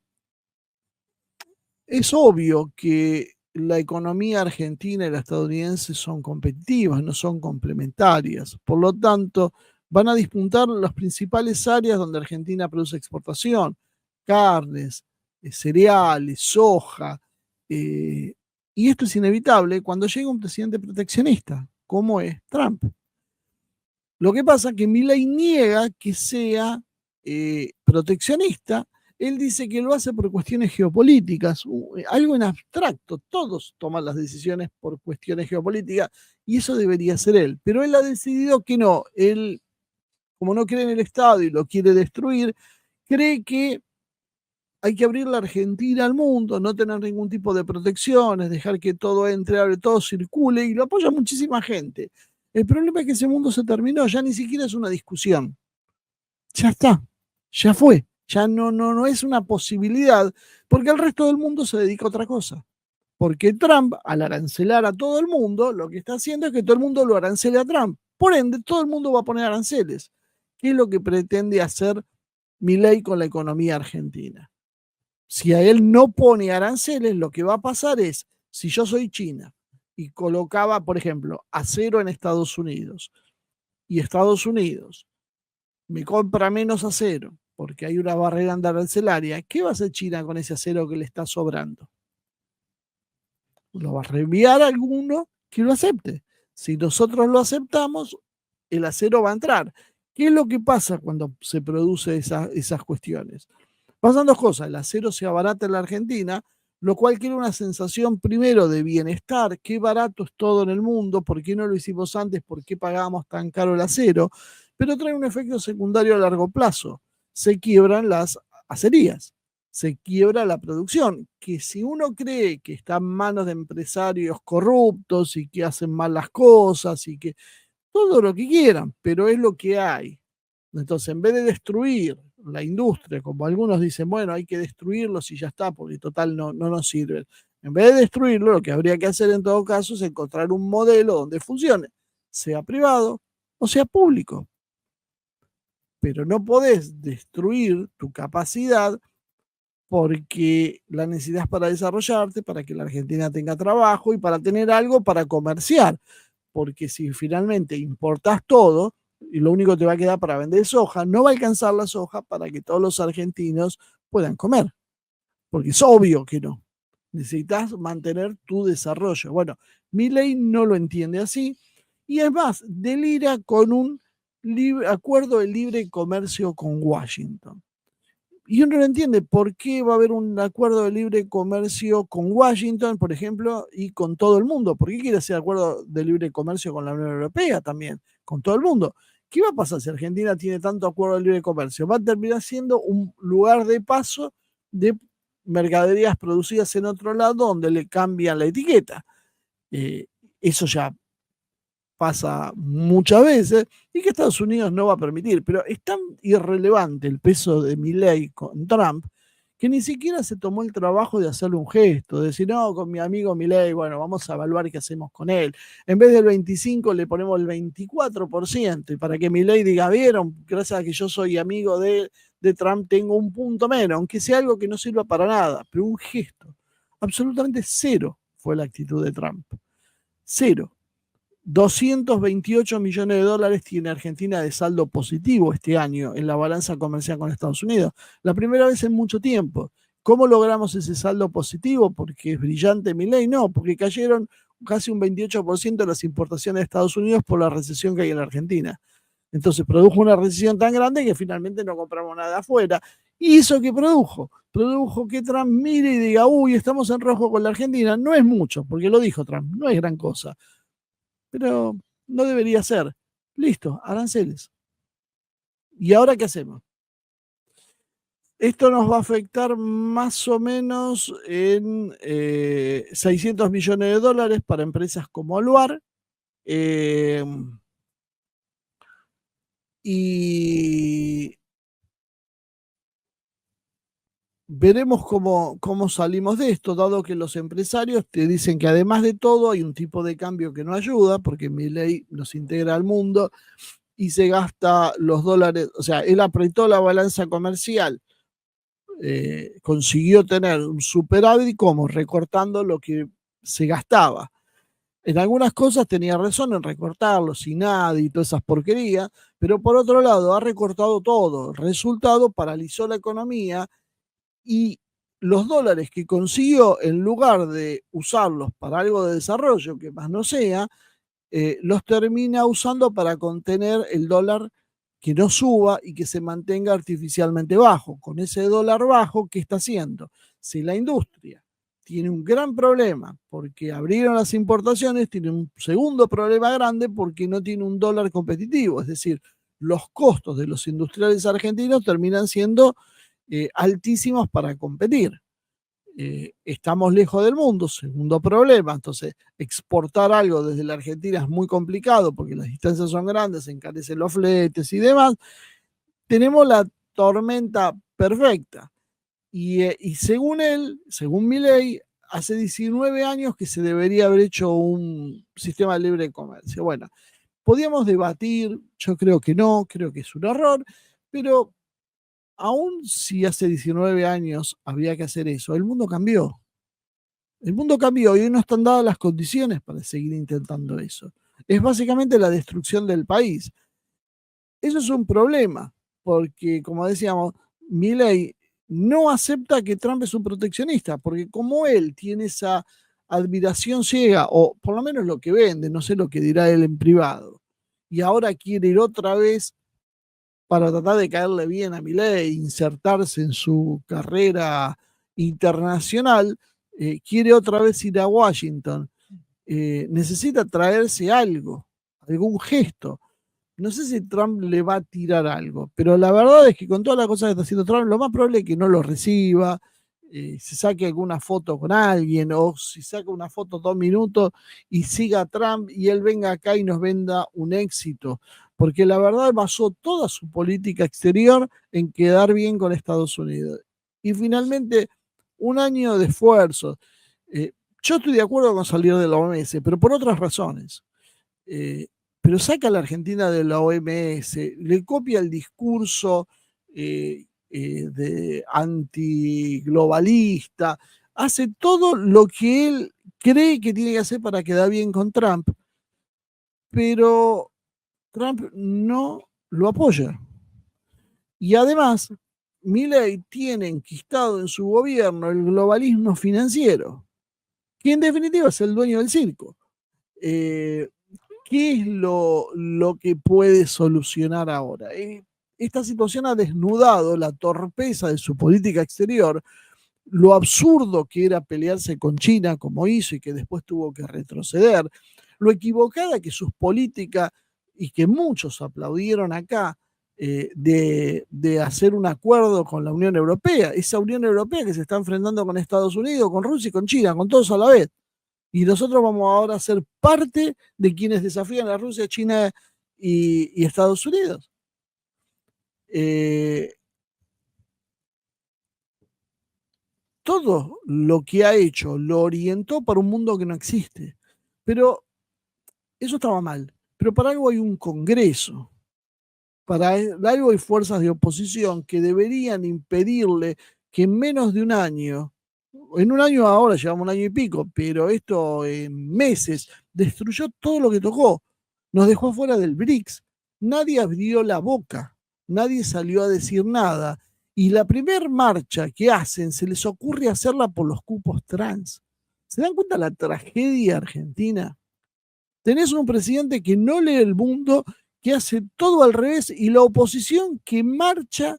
es obvio que la economía argentina y la estadounidense son competitivas, no son complementarias. Por lo tanto, van a despuntar las principales áreas donde Argentina produce exportación: carnes, cereales, soja. eh, y esto es inevitable cuando llega un presidente proteccionista, como es Trump. Lo que pasa es que Milei niega que sea proteccionista. Él dice que lo hace por cuestiones geopolíticas, algo en abstracto. Todos toman las decisiones por cuestiones geopolíticas y eso debería ser él. Pero él ha decidido que no. Él, como no cree en el Estado y lo quiere destruir, cree que hay que abrir la Argentina al mundo, no tener ningún tipo de protecciones, dejar que todo entre, abre, todo circule, y lo apoya muchísima gente. El problema es que ese mundo se terminó, ya ni siquiera es una discusión. Ya está, ya fue, ya no es una posibilidad, porque el resto del mundo se dedica a otra cosa. Porque Trump, al arancelar a todo el mundo, lo que está haciendo es que todo el mundo lo arancele a Trump. Por ende, todo el mundo va a poner aranceles. ¿Qué es lo que pretende hacer Milei con la economía argentina? Si a él no pone aranceles, lo que va a pasar es, si yo soy China y colocaba, por ejemplo, acero en Estados Unidos, y Estados Unidos me compra menos acero porque hay una barrera arancelaria, ¿qué va a hacer China con ese acero que le está sobrando? Lo va a reenviar a alguno que lo acepte. Si nosotros lo aceptamos, el acero va a entrar. ¿Qué es lo que pasa cuando se produce esas cuestiones? Pasan dos cosas: el acero se abarata en la Argentina, lo cual crea una sensación primero de bienestar: qué barato es todo en el mundo, ¿por qué no lo hicimos antes? ¿Por qué pagamos tan caro el acero? Pero trae un efecto secundario a largo plazo: se quiebran las acerías, se quiebra la producción, que si uno cree que está en manos de empresarios corruptos y que hacen mal las cosas y que todo lo que quieran, pero es lo que hay. Entonces, en vez de destruir la industria, como algunos dicen, bueno, hay que destruirlos y ya está, porque total no nos sirven. En vez de destruirlo, lo que habría que hacer en todo caso es encontrar un modelo donde funcione, sea privado o sea público. Pero no podés destruir tu capacidad porque la necesitas para desarrollarte, para que la Argentina tenga trabajo y para tener algo para comerciar. Porque si finalmente importás todo y lo único que te va a quedar para vender soja, no va a alcanzar la soja para que todos los argentinos puedan comer. Porque es obvio que no. Necesitas mantener tu desarrollo. Bueno, Milei no lo entiende así y es más, delira con un acuerdo de libre comercio con Washington. Y uno no entiende por qué va a haber un acuerdo de libre comercio con Washington, por ejemplo, y con todo el mundo. ¿Por qué quiere hacer acuerdo de libre comercio con la Unión Europea también, con todo el mundo? ¿Qué va a pasar si Argentina tiene tanto acuerdo de libre comercio? Va a terminar siendo un lugar de paso de mercaderías producidas en otro lado donde le cambian la etiqueta. Eh, Eso ya pasa muchas veces y que Estados Unidos no va a permitir, pero es tan irrelevante el peso de Milei con Trump que ni siquiera se tomó el trabajo de hacerle un gesto, de decir, no, con mi amigo Milei, bueno, vamos a evaluar qué hacemos con él. En vez del 25 le ponemos el 24% y para que Milei diga, vieron, gracias a que yo soy amigo de Trump tengo un punto menos, aunque sea algo que no sirva para nada, pero un gesto. Absolutamente cero fue la actitud de Trump. Cero. 228 millones de dólares tiene Argentina de saldo positivo este año en la balanza comercial con Estados Unidos. La primera vez en mucho tiempo. ¿Cómo logramos ese saldo positivo? ¿Porque es brillante Milei? No, porque cayeron casi un 28% de las importaciones de Estados Unidos por la recesión que hay en la Argentina. Entonces produjo una recesión tan grande que finalmente no compramos nada afuera. ¿Y eso qué produjo? Produjo que Trump mire y diga, uy, estamos en rojo con la Argentina. No es mucho, porque lo dijo Trump, no es gran cosa, pero no debería ser. Listo, aranceles. ¿Y ahora qué hacemos? Esto nos va a afectar más o menos en 600 millones de dólares para empresas como Aluar. eh, y veremos cómo salimos de esto, dado que los empresarios te dicen que además de todo hay un tipo de cambio que no ayuda, porque Milei nos integra al mundo y se gasta los dólares, o sea, él apretó la balanza comercial, consiguió tener un superávit como recortando lo que se gastaba. En algunas cosas tenía razón en recortarlo, sin nada y todas esas porquerías, pero por otro lado ha recortado todo. El resultado paralizó la economía y los dólares que consiguió, en lugar de usarlos para algo de desarrollo, que más no sea, los termina usando para contener el dólar que no suba y que se mantenga artificialmente bajo. Con ese dólar bajo, ¿qué está haciendo? Si la industria tiene un gran problema porque abrieron las importaciones, tiene un segundo problema grande porque no tiene un dólar competitivo, es decir, los costos de los industriales argentinos terminan siendo altísimos para competir. Estamos lejos del mundo, segundo problema. Entonces, exportar algo desde la Argentina es muy complicado porque las distancias son grandes, se encarecen los fletes y demás. Tenemos la tormenta perfecta. Y según él, según Milei, hace 19 años que se debería haber hecho un sistema de libre comercio. Bueno, podíamos debatir, yo creo que no, creo que es un error, pero aún si hace 19 años había que hacer eso, el mundo cambió. El mundo cambió y hoy no están dadas las condiciones para seguir intentando eso. Es básicamente la destrucción del país. Eso es un problema, porque como decíamos, Milei no acepta que Trump es un proteccionista, porque como él tiene esa admiración ciega, o por lo menos lo que vende, no sé lo que dirá él en privado, y ahora quiere ir otra vez para tratar de caerle bien a Milei, insertarse en su carrera internacional, quiere otra vez ir a Washington. Necesita traerse algo, algún gesto. No sé si Trump le va a tirar algo, pero la verdad es que con todas las cosas que está haciendo Trump, lo más probable es que no lo reciba, se saque alguna foto con alguien o si saca una foto 2 minutos y siga a Trump y él venga acá y nos venda un éxito, porque la verdad basó toda su política exterior en quedar bien con Estados Unidos. Y finalmente, un año de esfuerzo. Eh, yo estoy de acuerdo con salir de la OMS, pero por otras razones. Eh, pero saca a la Argentina de la OMS, le copia el discurso de antiglobalista, hace todo lo que él cree que tiene que hacer para quedar bien con Trump, pero Trump no lo apoya. Y además, Milley tiene enquistado en su gobierno el globalismo financiero, que en definitiva es el dueño del circo. Eh, ¿Qué es lo que puede solucionar ahora? Esta situación ha desnudado la torpeza de su política exterior, lo absurdo que era pelearse con China como hizo y que después tuvo que retroceder, lo equivocada que sus políticas, y que muchos aplaudieron acá, de hacer un acuerdo con la Unión Europea, esa Unión Europea que se está enfrentando con Estados Unidos, con Rusia y con China, con todos a la vez. Y nosotros vamos ahora a ser parte de quienes desafían a Rusia, China y Estados Unidos. Eh, Todo lo que ha hecho lo orientó para un mundo que no existe. Pero eso estaba mal. Pero para algo hay un Congreso. Para algo hay fuerzas de oposición que deberían impedirle que en menos de un año, en un año ahora llevamos un año y pico, pero esto en meses, destruyó todo lo que tocó. Nos dejó fuera del BRICS. Nadie abrió la boca, nadie salió a decir nada. Y la primer marcha que hacen, se les ocurre hacerla por los cupos trans. ¿Se dan cuenta de la tragedia argentina? Tenés un presidente que no lee el mundo, que hace todo al revés, y la oposición que marcha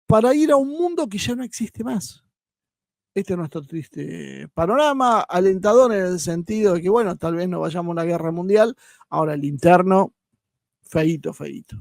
para ir a un mundo que ya no existe más. Este es nuestro triste panorama, alentador en el sentido de que, bueno, tal vez no vayamos a una guerra mundial. Ahora el interno, feíto, feíto.